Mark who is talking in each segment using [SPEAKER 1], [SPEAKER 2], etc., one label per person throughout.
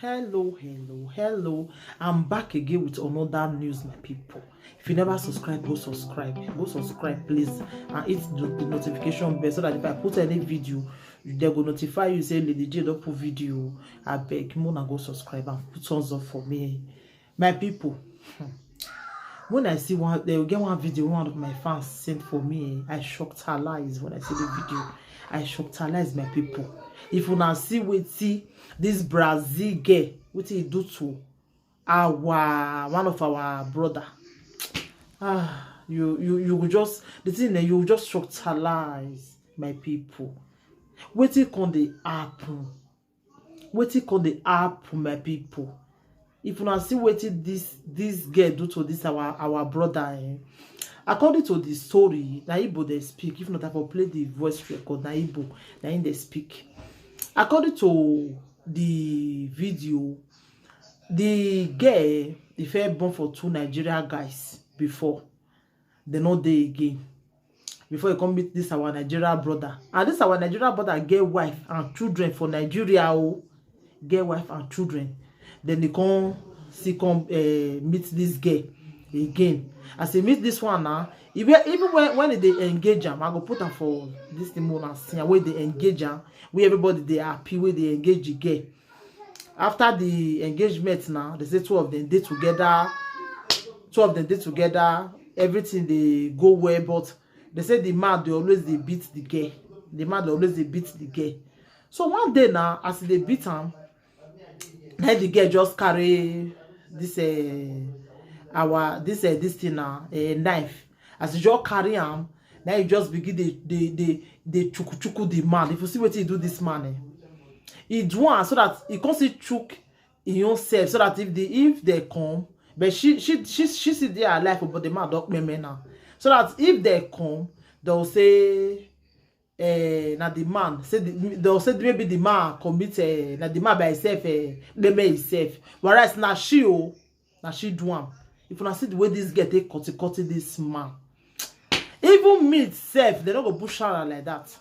[SPEAKER 1] Hello. I'm back again with another news, my people. If you never subscribe, go subscribe, please, and hit the notification bell so that if I put any video, they will notify you. Say Lady J don't put video. I beg, Mona, go subscribe and put thumbs up for me, my people. When I see one, they will get one video one of my fans sent for me. I shocked her lies when I see the video. I shocked her lies, my people. If you now see this Brazil girl, what he do to one of our brother, you will just the thing that you just shocked her lies, my people. What it on the happen? What it on the happen, my people? If you now see what this girl do to this our brother, according to the story, na Igbo they speak. If not, I will play the voice record. Na Igbo, na in they speak. According to the video, the girl, the fair born for two Nigerian guys before, they know they again. Before you come meet this our Nigerian brother, and this our Nigerian brother get wife and children for Nigeria. Oh, get wife and children. Then they come meet this girl again. As they meet this one now, even when they engage them, I go put them for this thing more and see where they engage them, where everybody they happy where they engage the girl. After the engagement now, they say two of them did together, everything they go well, but they say the man they always they beat the girl. The man they always they beat the girl. So one day now, as they beat him, then the girl just carry this this thing now, a knife. As you just carry him, now you just begin the chuku the man. If you see what he do this man, he do one so that he can't see choke in yourself, so that if they come, but she sit there alive, but the man don't remember now. So that if they come, they'll say now the man say they'll say maybe the man commit now the man by himself himself, whereas now she do one. If you not see the way this girl take cut this man, even me itself they don't go push her like that.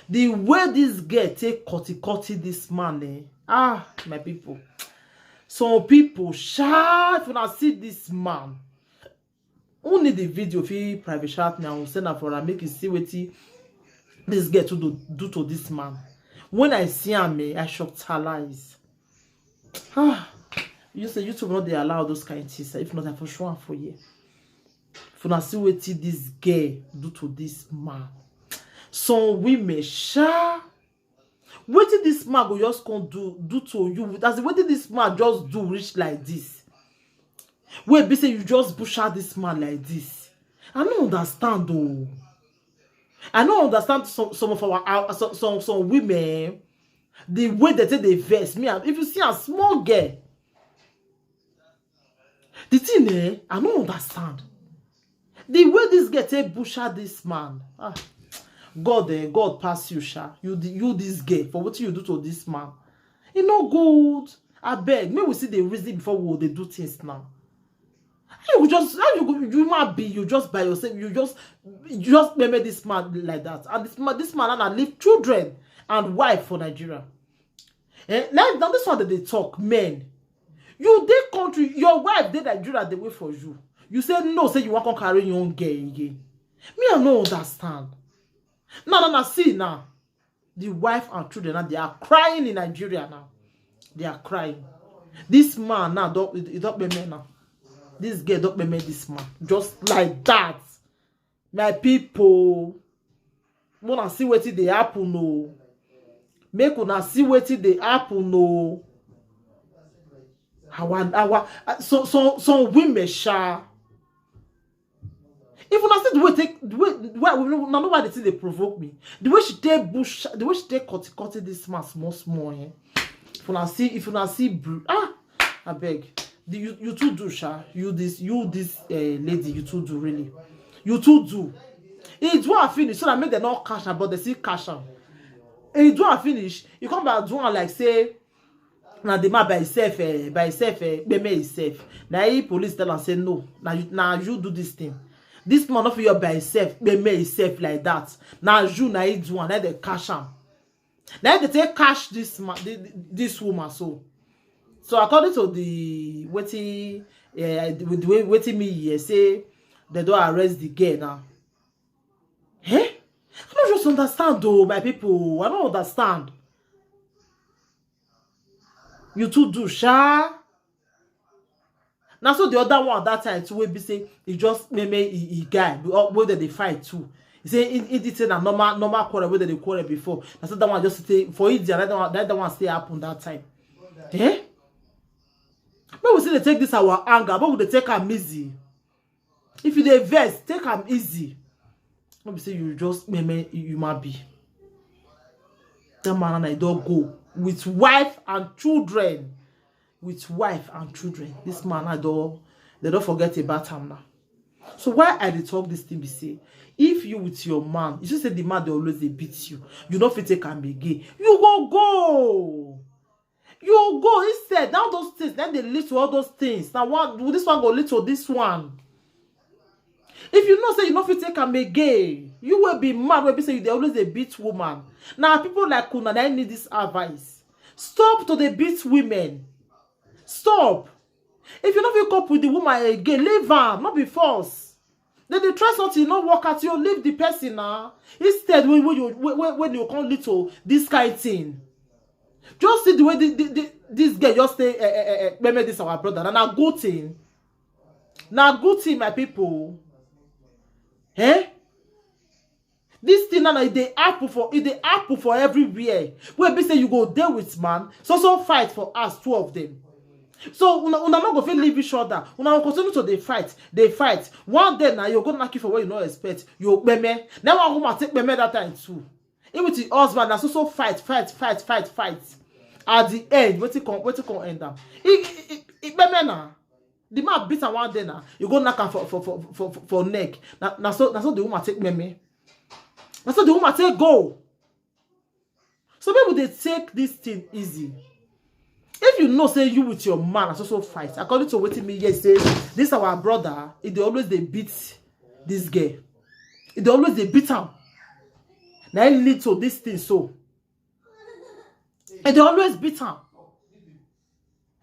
[SPEAKER 1] The way this girl take cut this man, my people, some people if you not see this man, only the video if you private chat me, I will send her for her make you see what this girl to do to this man. When I see him, I shocked her lies. You say YouTube not they allow those kind of things. If not, I for sure for you. If you not see what this girl do to this man, some women what did this man go just come do to you? That's what did this man just do rich like this? Wait, be say you just push out this man like this. I don't understand though. I don't understand some of our some women, the way they take the verse. Me, if you see a small girl, the thing I don't understand. The way this girl take push out this man. God pass you, Sha. You this girl for what you do to this man. It no good. I beg. May we see the reason before they do things now. You might be you just by yourself. You just remember this man like that, and this man and leave children and wife for Nigeria. Now this one that they talk, men. You dey country, your wife dey Nigeria, they wait for you. You say no, say you want to carry your own girl again. Me, I no understand. No, see now. The wife and children now they are crying in Nigeria now. They are crying. This man now don't remember now. This girl don't remember this man. Just like that. My people. Wanna see what they happen no. Make una see what they happen no. Some women sha. If una see the way now why they say they provoke me. The way she take bush, the way she take cut this man small. If una see I beg. You too do, Sha. You this lady, you too do really. You too do. It do finish so that make them not cash out, but they see cash out. It do finish. You come back do like say now the man by himself, meme himself. Now he police tell and say no. Now you do this thing. This man not for you by himself, meme himself like that. Now you now he do and then they cash out. Then they take cash this man, this woman so. So according to the waiting, with the way waiting me here say they don't arrest the girl now. Eh? I don't just understand though, my people. I don't understand. You two do sha. Now so the other one at that time too will be say he just maybe he guy whether they fight too. He say it say a normal quarrel whether they quarrel before. Now so that one just stay for it the other one stay happen that time. Eh? But we say they take this our anger, but we they take am easy. If you dey vex, take am easy. Not be say you just you might be. That man and I don't go with wife and children. With wife and children. This man they don't forget about him now. So why I dey talk this thing be say, if you with your man, you just say the man they always they beat you. You don't fit take am again. You go. You go instead. Now those things, then they lead to all those things. Now this one go lead to this one. If you know say you not fit take am again, you will be mad when say they always a beat woman. Now people like Kuna, they need this advice. Stop to the beat women. Stop. If you not feel cope with the woman again, leave her, not be forced. Then they try something, not work at you, leave the person now. Instead, when you come lead to this kind of thing. Just see the way this girl just say, remember this our brother. And a good thing. Now good thing, my people. Eh? This thing now is the apple for everywhere. Where be say you go there with man, so fight for us, two of them. So una not go feel leave each other. Una will continue to they fight. One day now you're gonna knock you for what you not expect. You meme. Now one woman take meme that time too. Even with the husband, now so fight. At the end, what it come end up. It meme now. The man beat her one day now. You go knock her for neck. Now so the woman take meme. Now so the woman take go. So people they take this thing easy. If you know say you with your man so fight, according to what me yes say, this our brother, they always they beat this girl. They always they beat him. Now it lead to this thing so. And they always beat him.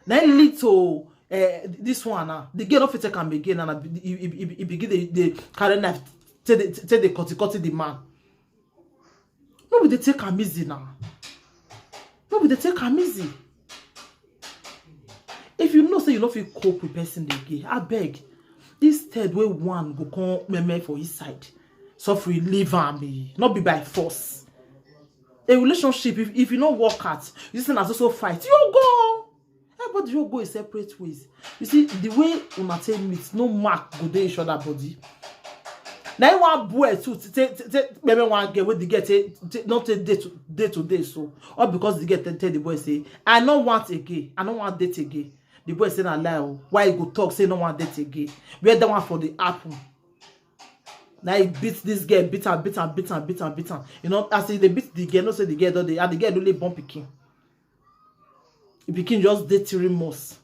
[SPEAKER 1] Now it lead to this one now. The girl of take him again and he begin the carry knife take the cut the man. Maybe they take him easy now. Maybe they take him easy. If you know say you not feel cope with person again, I beg. This third way one go come meme for his side. So free leave me, not be by force. A relationship, if you not work out, you say also fight. You go. Everybody you go in separate ways. You see the way una take meet, no mark go dey each other body. Now one boy too take maybe one girl with the girl not take day to day so, or because the girl tell the boy say I don't want again, I don't want date again. The boy say na lie. Why you go talk say no want date again? Where that one for the apple. Now he beats this girl, beat her. You know, as they beat the girl, no say the girl don't they, and the girl only born pikin. The pikin just date remorse.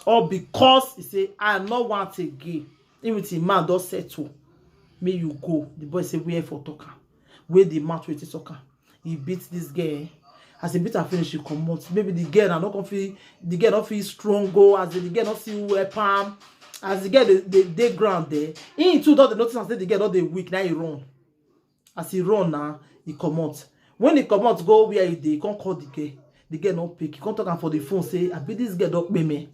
[SPEAKER 1] Or because he say I not want again. Even if the man does settle, may you go. The boy say where for talker, where the man wait to talker. He beats this girl. As he beat her finish, she come out. Maybe the girl not gonna feel, the girl not feel strong. Go as the girl not see weapon. As the girl they ground there. In two don't notice and say the girl not they weak. Now he run. As he run now, he come out. When he come out, go where he can't call the girl. The girl not pick. He can't talk for the phone. Say I beat this girl don't pay me.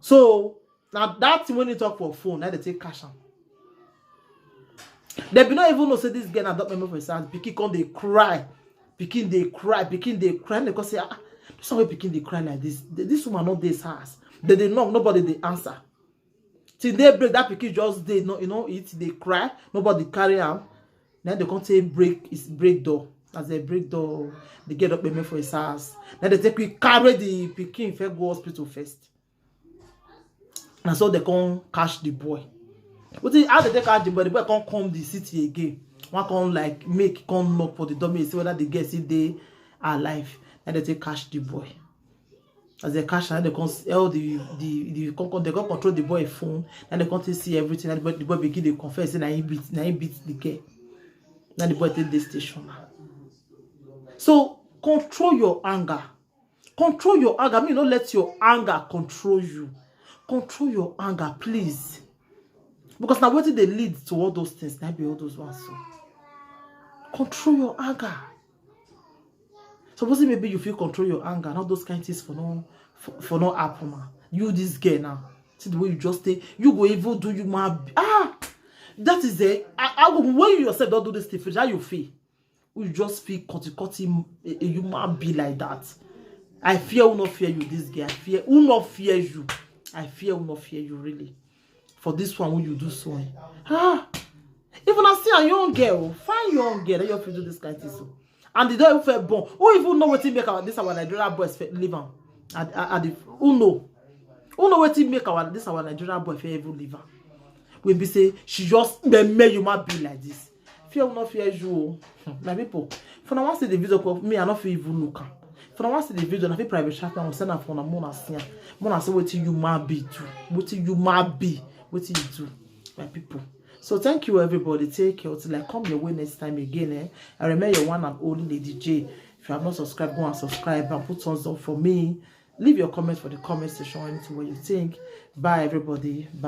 [SPEAKER 1] So now that when he talk for phone, now they take cash on. They be not even know say this girl not pay me for his hand. Pikin come they cry. Pikin they cry, because say, this way Pikin they cry like this. This woman not this house. They know nobody they answer. Till they break that Pikin just they no, you know it, they cry, nobody carry am. Then they can't say break door. As they break door, they get up payment for his house. Then they take carry the Pikin first go hospital first. And so they can't catch the boy. But how they catch the boy can't come the city again. One can like make come knock for the door, see whether they get if they are alive, and they take catch the boy. As they catch, and they can they can control the boy phone, and they can't see everything. And the boy begin to confess, and he beat the girl. Then the boy take the station. So control your anger. Control your anger. I mean, don't let your anger control you. Control your anger, please. Because now what did they lead to all those things? Now be all those ones. So control your anger. Suppose maybe you feel control your anger, not those kind of things for no happen. You this girl now. See the way you just stay, you go even do you mad. That is it. When you yourself don't do this thing, how you feel? You just feel cutty a human be like that. I fear will not fear you, this girl. I fear will not fear you. I fear will not fear you, really. For this one, will you do so? Even I see a young girl, fine young girl, that you have to do this kind of thing. So. And they don't even born. Who even know what to make our Nigerian boys live on? Who know? Who know what to make our Nigerian boy even live on? We be say she just make you might be like this. Fear will not fear you, my people. For now, once the video call me, I not feel even look. For now, once the video, I feel private chat. I will send her for a mona say what you might be do, what you might be, what you do, my people. So thank you everybody. Take care till I come your way next time again. I remember your one and only Lady J. If you have not subscribed, go and subscribe and put thumbs up for me. Leave your comments for the comment section. Anything what you think. Bye everybody. Bye.